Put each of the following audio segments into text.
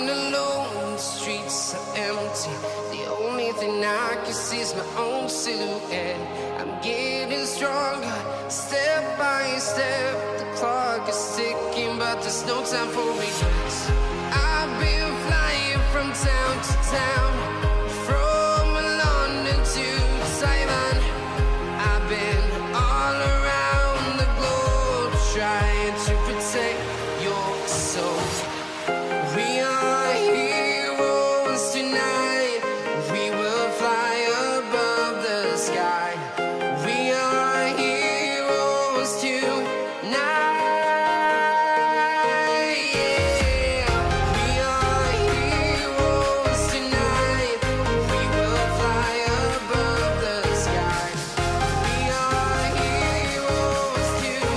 I'm alone, the streets are empty. The only thing I can see is my own silhouette. I'm getting stronger, step by step. The clock is ticking, but there's no time for regrets. I've been flying from town to town, from London to Taiwan. I've been all around the globe, trying to protect your soul. We are heroes tonight. We will fly above the sky. We are heroes tonight. Yeah. We are heroes tonight. We will fly above the sky. We are heroes tonight.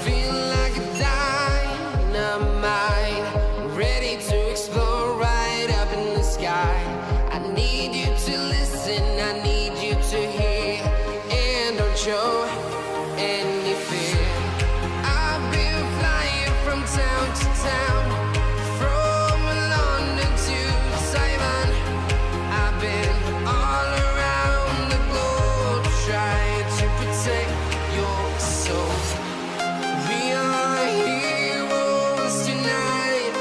Feel like a dynamite, ready to explode right up in the sky. I need you to listen, I need you to hear, and don't show any fear. I've been flying from town to town, from London to Taiwan. I've been all around the globe, trying to protect your soul. We are heroes tonight.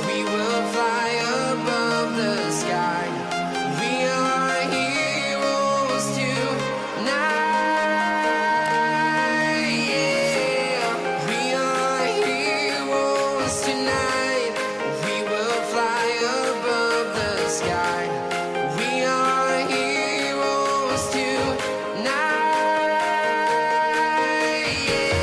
We will fly above the sky. We are heroes tonight. Yeah. We are heroes tonight. We will fly above the sky. We are heroes tonight. Yeah.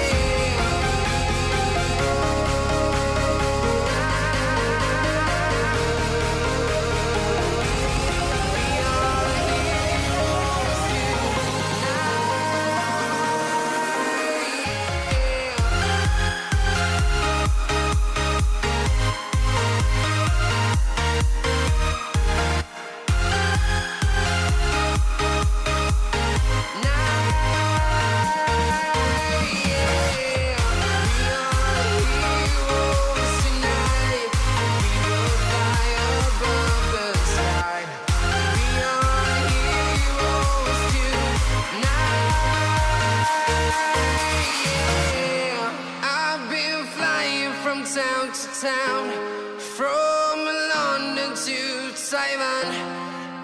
Town to town, from London to Taiwan.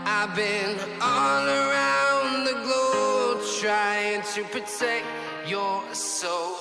I've been all around the globe, trying to protect your soul.